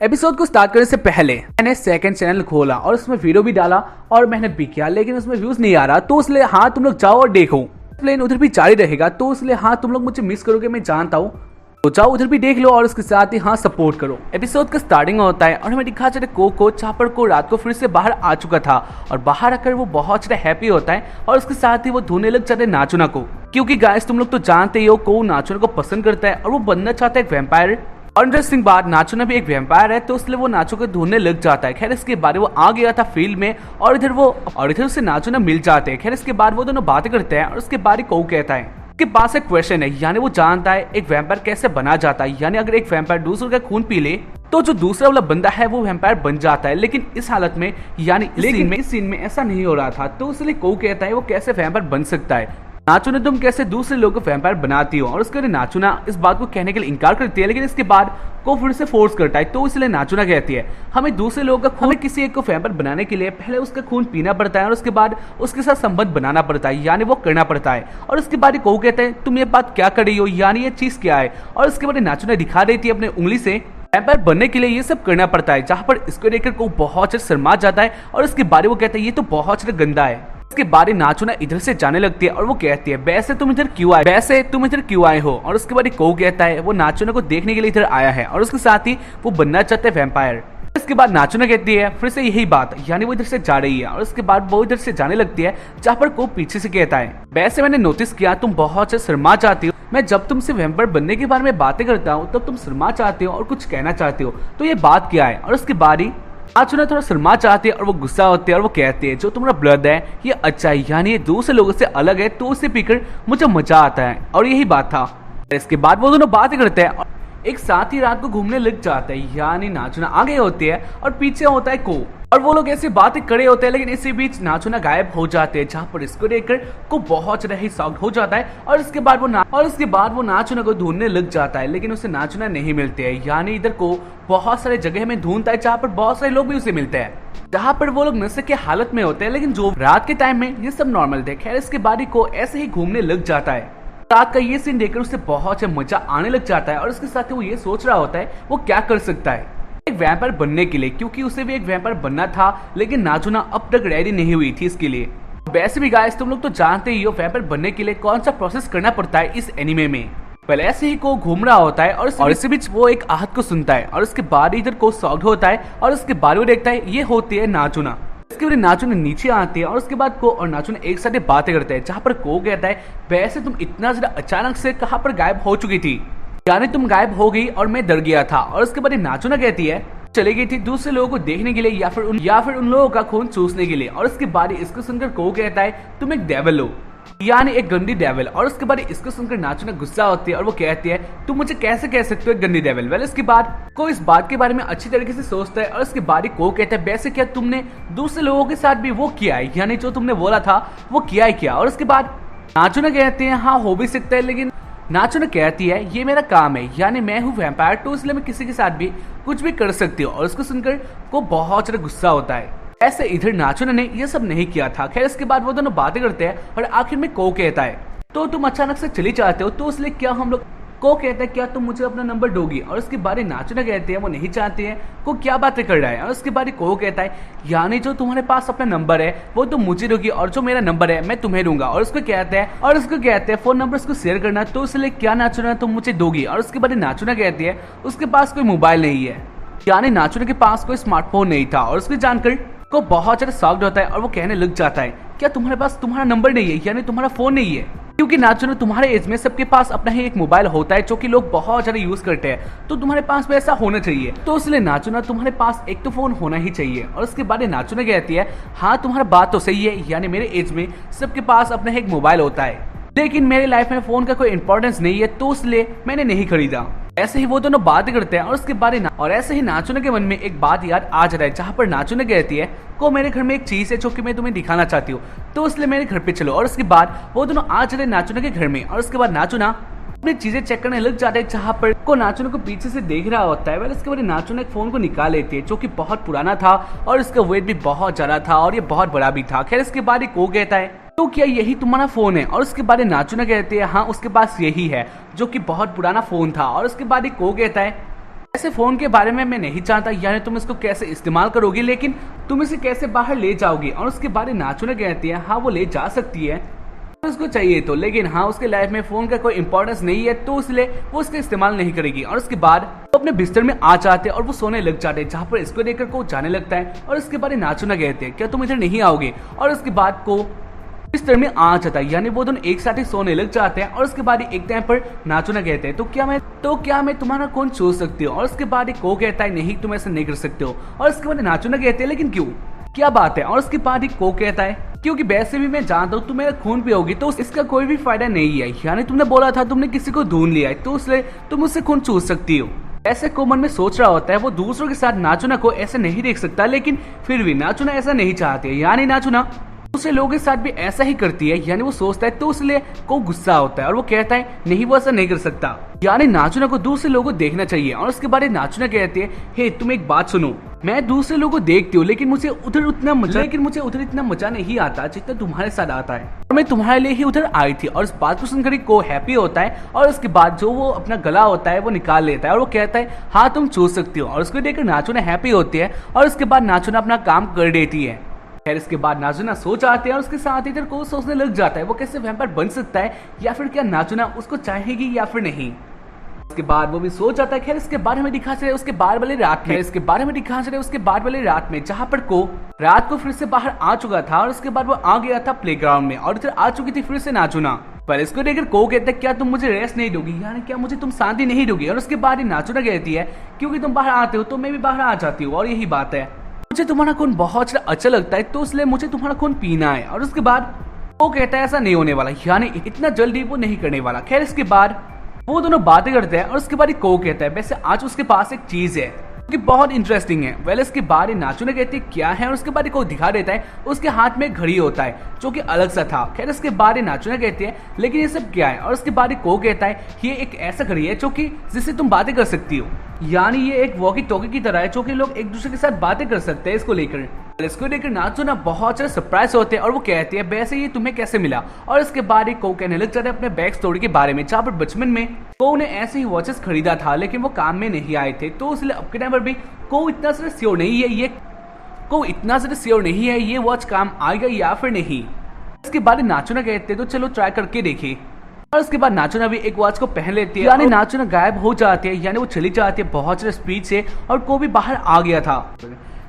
Episode को start करने से पहले मैंने सेकंड चैनल खोला और उसमें वीडियो भी डाला और मेहनत भी किया, लेकिन उसमें व्यूज नहीं आ रहा। तो इसलिए हाँ, तुम लोग जाओ और देखो, प्लेन उधर भी जारी रहेगा। तो इसलिए हाँ, तुम लोग मुझे मिस करोगे, मैं जानता हूँ। तो जाओ उधर भी देख लो और उसके साथ ही हाँ सपोर्ट करो। एपिसोड का स्टार्टिंग होता है और हमें दिखा जाता है को चापर को रात को फिर से बाहर आ चुका था और बाहर आकर वो बहुत ज्यादा हैप्पी होता है और उसके साथ ही वो ढूंढने लग जाते हैं नाचुना को, क्योंकि गाइस तुम लोग तो जानते ही हो को नाचुना को पसंद करता है और वो बनना चाहता है एक वैम्पायर। और इंटरेस्टिंग बात, नाचुना भी एक वैम्पायर है, तो इसलिए वो नाचो को ढूंढने लग जाता है। खैर इसके बाद वो आ गया था फील्ड में और इधर उसे नाचुना मिल जाते हैं। खैर इसके बाद वो दोनों बातें करते हैं और उसके बाद ही को कहता है के पास एक क्वेश्चन है, यानी वो जानता है एक वैम्पायर कैसे बना जाता है। यानी अगर एक वैम्पायर दूसरे का खून पी ले तो जो दूसरा वाला बंदा है वो वैम्पायर बन जाता है। लेकिन इस हालत में यानी इस सीन में ऐसा नहीं हो रहा था। तो इसलिए को कहता है वो कैसे वैम्पायर बन सकता है, नाचुना तुम कैसे दूसरे लोगों को वैम्पायर बनाती हो। और उसके बाद नाचुना इस बात को कहने के लिए इनकार करती है, लेकिन इसके बाद को फिर से फोर्स करता है। तो इसलिए नाचुना कहती है हमें दूसरे लोगों का खून, किसी एक को वैम्पायर बनाने के लिए पहले उसका खून पीना पड़ता है और उसके बाद उसके साथ संबंध बनाना पड़ता है, यानी वो करना पड़ता है। और उसके बाद को कहते हैं तुम ये बात क्या कर रही हो, यानी ये चीज क्या है। और उसके बाद नाचुना दिखा रही थी अपने उंगली से वैम्पायर बनने के लिए ये सब करना पड़ता है, जहां पर इसको देखकर को बहुत शर्मा जाता है और उसके बारे वो कहता है ये तो बहुत गंदा है। इसके बारे नाचुना इधर से जाने लगती है और वो कहती है वैसे तुम इधर क्यों आए हो। और उसके बाद को कहता है वो नाचुना को देखने के लिए इधर आया है और उसके साथ ही वो बनना चाहता है वैम्पायर। इसके बाद नाचुना कहती है फिर से यही बात, यानी वो इधर से जा रही है और उसके बाद वो इधर से जाने लगती है, जहाँ पर को पीछे से कहता है वैसे मैंने नोटिस किया तुम बहुत शर्मा जाती हो, मैं जब तुमसे वैम्पायर बनने के बारे में बातें करता हूँ तब तुम शर्मा चाहते हो और कुछ कहना चाहते हो, तो ये बात क्या है। और उसके बाद ही नाचुना थोड़ा शर्मा चाहती है और वो गुस्सा होती है और वो कहती है जो तुम्हारा ब्लड है ये अच्छा है, यानी ये दूसरे लोगों से अलग है, तो उसे पीकर मुझे मजा आता है। और यही बात था। इसके बाद वो दोनों बातें करते हैं और एक साथ ही रात को घूमने लग जाते हैं, यानी नाचुना आगे होती है और पीछे होता है को, और वो लोग ऐसी बातें खड़े होते हैं। लेकिन इसी बीच नाचुना गायब हो जाते हैं, जहाँ पर इसको देखकर को बहुत ज्यादा ही शॉक्ड हो जाता है। और इसके बाद वो नाचुना को ढूंढने लग जाता है, लेकिन उसे नाचुना नहीं मिलते हैं। यानी इधर को बहुत सारे जगह में ढूंढता है, जहाँ पर बहुत सारे लोग भी उसे मिलते हैं, जहाँ पर वो लोग नशे के हालत में होते हैं। लेकिन जो रात के टाइम में ये सब नॉर्मल थे। खैर इसके बाद को ऐसे ही घूमने लग जाता है। रात का ये सीन देखकर उसे बहुत से मजा आने लग जाता है और इसके साथ वो ये सोच रहा होता है वो क्या कर सकता है एक वैम्पायर बनने के लिए, क्योंकि उसे भी एक वैम्पायर बनना था, लेकिन नाचुना अब तक रेडी नहीं हुई थी इसके लिए। वैसे भी गाइस तुम लोग तो जानते ही हो वैम्पायर बनने के लिए कौन सा प्रोसेस करना पड़ता है इस एनिमे में। पहले ऐसे ही को घूम रहा होता है और इसी बीच वो एक आहत को सुनता है और उसके बाद इधर को शॉक्ड होता है और उसके बाद वो देखता है ये होती है नाचुना। इसके बाद नाचुना नीचे आती है और उसके बाद को और नाचुना एक साथ बातें करते हैं, जहाँ पर को कहता है वैसे तुम इतना ज्यादा अचानक से कहाँ पर गायब हो चुकी थी, यानी तुम गायब हो गई और मैं डर गया था। और उसके बाद नाचुना कहती है चली गई थी दूसरे लोगों को देखने के लिए या फिर उन लोगों का खून चूसने के लिए। और उसके बाद इसको सुनकर को कहता है तुम एक डेविल हो, यानी एक गंदी डेविल। और उसके बाद इसको सुनकर नाचुना गुस्सा होती है और वो कहती है तुम मुझे कैसे कह सकते हो एक गंदी डेविल। वेल इसके बाद को इस बात के बारे में अच्छी तरीके से सोचता है और उसके बाद को कहता है वैसे क्या तुमने दूसरे लोगों के साथ भी वो किया है, यानी जो तुमने बोला था वो किया है क्या। और उसके बाद नाचुना कहते हैं हाँ हो भी सकता है, लेकिन नाचुना कहती है ये मेरा काम है, यानी मैं हूँ वैम्पायर, तो इसलिए मैं किसी के साथ भी कुछ भी कर सकती हूँ। और उसको सुनकर को बहुत ज्यादा गुस्सा होता है। ऐसे इधर नाचुना ने ये सब नहीं किया था। खैर इसके बाद वो दोनों बातें करते हैं और आखिर में को कहता है तो तुम अचानक से चली जाते हो, तो इसलिए क्या हम लोग, को कहता है क्या तुम मुझे अपना नंबर दोगी। और उसके बारे नाचुना कहते हैं वो नहीं चाहते हैं, को क्या बातें कर रहा है। और उसके बारे को कहता है यानी जो तुम्हारे पास अपना नंबर है वो तुम मुझे दोगी और जो मेरा नंबर है मैं तुम्हें दूंगा। और उसको कहते हैं फोन नंबर उसको शेयर करना, तो इसलिए क्या नाचुना तुम मुझे दोगी। और उसके बाद नाचुना कहती है उसके पास कोई मोबाइल नहीं है, यानी नाचुना के पास कोई स्मार्टफोन नहीं था। और उसको जानकर को बहुत ज्यादा शॉक्ड होता है और वो कहने लग जाता है क्या तुम्हारे पास तुम्हारा नंबर नहीं है, यानी तुम्हारा फोन नहीं है। क्योंकि नाचुना तुम्हारे एज में सबके पास अपना ही एक मोबाइल होता है जो कि लोग बहुत ज्यादा यूज करते हैं, तो तुम्हारे पास भी ऐसा होना चाहिए। तो इसलिए नाचुना तुम्हारे पास एक तो फोन होना ही चाहिए। और उसके बाद नाचुना कहती है हाँ तुम्हारा बात तो सही है, यानी मेरे एज में सबके पास अपना एक मोबाइल होता है, लेकिन मेरे लाइफ में फोन का कोई इंपॉर्टेंस नहीं है, तो इसलिए मैंने नहीं खरीदा। ऐसे ही वो दोनों बातें करते हैं और उसके बारे और ऐसे ही नाचुना के मन में एक बात याद आ जाता है, जहाँ पर नाचुना कहती है को मेरे घर में एक चीज है जो कि मैं तुम्हें दिखाना चाहती हूँ, तो इसलिए मेरे घर पे चलो। और उसके बाद वो दोनों आ जाते हैं नाचुना के घर में और उसके बाद नाचुना अपनी चीजें चेक करने लग जाते हैं, जहाँ पर को नाचुना को पीछे से देख रहा होता है। वेल इसके बाद नाचुना एक फोन को निकाल लेती है जो कि बहुत पुराना था और इसका वेट भी बहुत ज्यादा था और ये बहुत बड़ा भी था। खैर इसके बाद को कहता है तो क्या यही तुम्हारा फोन है। और उसके बाद नाचुना कहते हैं हाँ उसके पास यही है जो कि बहुत पुराना फोन था। और उसके बाद को कहता है ऐसे फोन के बारे में मैं नहीं जानता, यानी तुम इसको कैसे इस्तेमाल करोगी, लेकिन तुम इसे कैसे बाहर ले जाओगी। और उसके बारे नाचुना कहती है हाँ वो ले जा सकती है उसको चाहिए तो, लेकिन हाँ उसके लाइफ में फोन का कोई इंपॉर्टेंस नहीं है तो इसलिए वो इसका इस्तेमाल नहीं करेगी। और उसके बाद वो अपने बिस्तर में आ जाते हैं और वो सोने लग जाते हैं, जहाँ पर इसको देखकर को जाने लगता है। और उसके बाद नाचुना कहते हैं क्या तुम इधर नहीं आओगे। और उसके बाद को बिस्तर में आ जाता है, यानी वो दोनों एक साथ ही सोने लग जाते हैं। और उसके बाद एक टाइम पर नाचुना कहते हैं तो क्या मैं तुम्हारा कौन छू सकती हूँ। और उसके बाद को कहता है नहीं तुम ऐसा नहीं कर सकते हो। और उसके बाद नाचुना कहते हैं लेकिन क्यों, क्या बात है। और उसके बाद को कहता है क्योंकि वैसे भी मैं जानता हूँ तुम मेरा खून पियोगी तो इसका कोई भी फायदा नहीं है, यानी तुमने बोला था तुमने किसी को ढूंढ लिया है तो इसलिए तुम उससे खून चूस सकती हो। ऐसे को मन में सोच रहा होता है, वो दूसरों के साथ नाचुना को ऐसे नहीं देख सकता, लेकिन फिर भी नाचुना ऐसा नहीं चाहती है, यानी नाचुना दूसरे लोगों के साथ भी ऐसा ही करती है, यानी वो सोचता है तो इसलिए को गुस्सा होता है और वो कहता है नहीं वो ऐसा नहीं कर सकता, यानी नाचुना को दूसरे लोगों को देखना चाहिए। और उसके बाद नाचुना कहती है हे तुम एक बात सुनो, मैं दूसरे लोगों को देखती हूँ लेकिन मुझे उधर इतना मजा नहीं आता जितना तुम्हारे साथ आता है। और मैं तुम्हारे लिए ही उधर आई थी। और इस बात को सुनकर को हैप्पी होता है और उसके बाद जो वो अपना गला होता है वो निकाल लेता है और वो कहता है हाँ तुम चूस सकती हो। और उसको देखकर नाचुना हैप्पी होती है और उसके बाद नाचुना अपना काम कर देती है। खैर इसके बाद नाचुना सो जाते हैं और उसके साथ इधर को सोचने लग जाता है वो कैसे वैम्पायर बन सकता है, या फिर क्या नाचुना उसको चाहेगी या फिर नहीं। उसके बाद वो भी सो जाता है। खैर इसके बाद हमें दिखा चले उसके बाद वाली रात में जहाँ पर को रात को फिर से बाहर आ चुका था और उसके बाद वो आ गया था प्लेग्राउंड में और इधर आ चुकी थी फिर से नाचुना। पर इसको देखकर को कहते हैं क्या तुम मुझे रेस्ट नहीं दोगी, यानी क्या मुझे तुम शांति नहीं दोगी। और उसके बाद नाचुना कहती है क्योंकि तुम बाहर आते हो तो मैं भी बाहर आ जाती हूँ और यही बात है, मुझे तुम्हारा खून बहुत अच्छा लगता है तो इसलिए मुझे तुम्हारा खून पीना है। और उसके बाद वो कहता है ऐसा नहीं होने वाला, यानी इतना जल्दी वो नहीं करने वाला। खैर इसके बाद वो दोनों बातें करते हैं और उसके बाद को कहता है वैसे आज उसके पास एक चीज है कि बहुत इंटरेस्टिंग है। वेल इसके बाद नाचुना कहती है क्या है और उसके बाद को दिखा देता है उसके हाथ में घड़ी होता है जो कि अलग सा था। खैर इसके बाद नाचुना कहती है लेकिन ये सब क्या है। और उसके बाद को कहता है ये एक ऐसा घड़ी है जो कि जिससे तुम बातें कर सकती हो, यानी ये एक वॉकी टॉकी की तरह है जो कि लोग एक दूसरे के साथ बातें कर सकते हैं। इसको लेकर नाचुना बहुत सारे सरप्राइज होते हैं और वो कहते हैं वैसे ये तुम्हें कैसे मिला। और इसके बाद को कहने लग जाता है अपने बैक स्टोरी के बारे में, जहाँ पर बचपन में को ने ऐसे ही वॉचेस खरीदा था लेकिन वो काम में नहीं आए थे तो इसलिए अब के टाइम पर भी को इतना सारा श्योर नहीं है ये वॉच काम आएगा या फिर नहीं। इसके बाद नाचुना कहते तो चलो ट्राई करके देखिए। और उसके बाद नाचुना भी एक वॉच को पहन लेती है, यानी नाचुना गायब हो जाती है, यानी वो चली जाती है बहुत सारे स्पीड से और को भी बाहर आ गया था।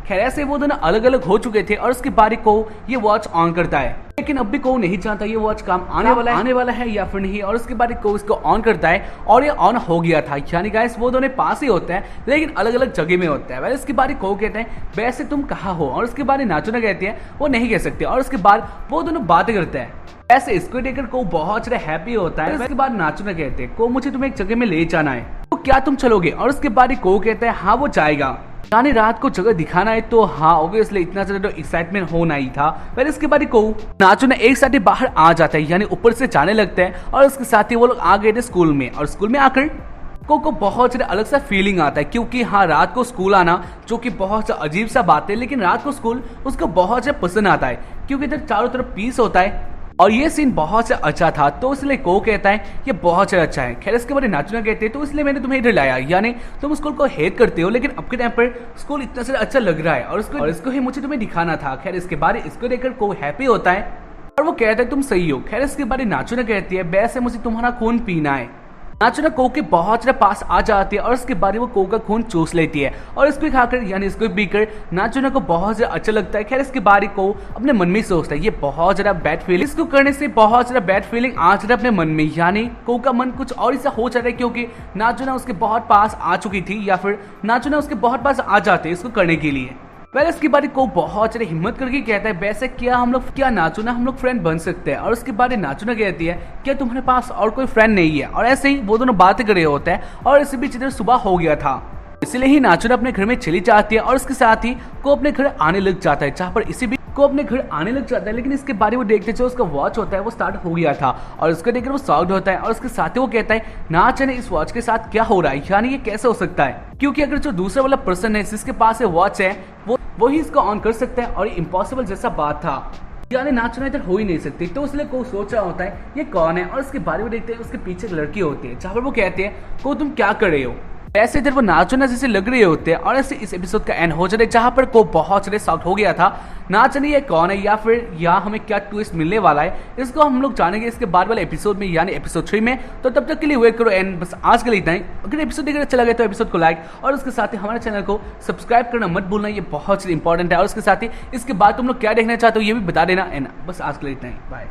खैर ऐसे वो दोनों अलग अलग हो चुके थे और उसके बाद को ये वॉच ऑन करता है, लेकिन अब भी को नहीं जानता ये वॉच काम आने वाला है या फिर नहीं। और उसके बाद को इसको ऑन करता है और ये ऑन हो गया था, यानी गाइस वो दोनों पास ही होते हैं लेकिन अलग अलग जगह में होता है। वैसे इसके बाद को कहते हैं वैसे तुम कहाँ हो। और उसके बाद नाचुना कहती है वो नहीं कह सकते। और उसके बाद वो दोनों बातें करते हैं, ऐसे इसको देखकर को बहुत ज्यादा हैप्पी होता है। उसके बाद नाचुना कहते हैं को मुझे तुम्हें एक जगह में ले जाना है तो क्या तुम चलोगे। और उसके बाद को कहता है हाँ वो जाएगा, यानी रात को जगह दिखाना है तो हाँ ऑब्वियसली इतना ज्यादा तो एक्साइटमेंट होना ही था। फिर इसके बाद को नाचुना एक साथ ही बाहर आ जाता है, यानी ऊपर से जाने लगता है और उसके साथ ही वो लोग आ गए थे स्कूल में। और स्कूल में आकर को बहुत ज्यादा अलग सा फीलिंग आता है, क्योंकि हाँ रात को स्कूल आना जो कि बहुत सा अजीब सा बात है, लेकिन रात को स्कूल उसको बहुत ज्यादा पसंद आता है क्योंकि इधर चारों तरफ पीस होता है और ये सीन बहुत से अच्छा था तो इसलिए को कहता है ये बहुत ज्यादा अच्छा है। खैर इसके बाद नाचुना कहते हैं तो इसलिए मैंने तुम्हें इधर लाया, यानी तुम स्कूल को हेट करते हो लेकिन अब के टाइम पर स्कूल इतना ज्यादा अच्छा लग रहा है और इसको ही मुझे तुम्हें दिखाना था। खैर इसके बाद इसको देखकर को हैप्पी होता है और वो कहता है तुम सही हो। खैर इसके बाद नाचुना कहती है वैसे मुझे तुम्हारा खून पीना है। नाचुना को के बहुत ज्यादा पास आ जाती है और उसके बाद वो को का खून चूस लेती है और इसको खाकर यानी इसको पीकर नाचुना को बहुत ज्यादा अच्छा लगता है। खैर इसके बाद को अपने मन में सोचता है ये बहुत ज्यादा बैड फीलिंग, इसको करने से बहुत ज्यादा बैड फीलिंग आ जाता है अपने मन में, यानी को का मन कुछ और ऐसा हो जाता है क्योंकि नाचुना उसके बहुत पास आ चुकी थी या फिर नाचुना उसके बहुत पास आ जाते इसको करने के लिए। पहले इसके बाद को बहुत ज्यादा हिम्मत करके कहता है वैसे क्या नाचुना हम लोग फ्रेंड बन सकते हैं। और उसके बाद नाचुना कहती है क्या तुम्हारे पास और कोई फ्रेंड नहीं है। और ऐसे ही वो दोनों बातें कर रहे होते हैं और इसी बीच इधर सुबह हो गया था, इसलिए ही नाचुना अपने घर में चली जाती है और उसके साथ ही को अपने घर आने लग जाता है, जहाँ पर इसी बीच को अपने घर आने लग जाता है। लेकिन इसके बारे में देखते जो उसका वॉच होता है वो स्टार्ट हो गया था और उसको देखकर वो शॉक्ड होता है और उसके साथ ही वो कहता है ना जाने इस वॉच के साथ क्या हो रहा है, यानी ये कैसे हो सकता है, क्योंकि अगर जो दूसरा वाला पर्सन है जिसके पास ये वॉच है वो ही इसको ऑन कर सकता है और ये इम्पॉसिबल जैसा बात था, यानी नाचुना इधर हो ही नहीं सकती। तो इसलिए को सोच रहा होता है ये कौन है और इसके बारे में देखते हैं उसके पीछे एक लड़की होती है, जहाँ पर वो कहते हैं को तुम क्या कर रहे हो। ऐसे इधर वो नाचना जैसे लग रहे होते हैं और ऐसे इस एपिसोड का एंड हो जाता है, जहां पर को बहुत सारे शॉक हो गया था। ना जाने ये कौन है या फिर यहाँ हमें क्या ट्विस्ट मिलने वाला है, इसको हम लोग जानेंगे इसके बाद वाले एपिसोड में, यानी एपिसोड 3 में। तो तब तक के लिए वेट करो एंड बस आज के लिए इतना ही। अगर एपिसोड देखकर अच्छा लगे तो एपिसोड को लाइक और उसके साथ ही हमारे चैनल को सब्सक्राइब करना मत भूलना, ये बहुत इंपॉर्टेंट है। और उसके साथ ही इसके बाद तुम लोग क्या देखना चाहते हो ये भी बता देना। एंड बस आज के लिए इतना ही, बाय।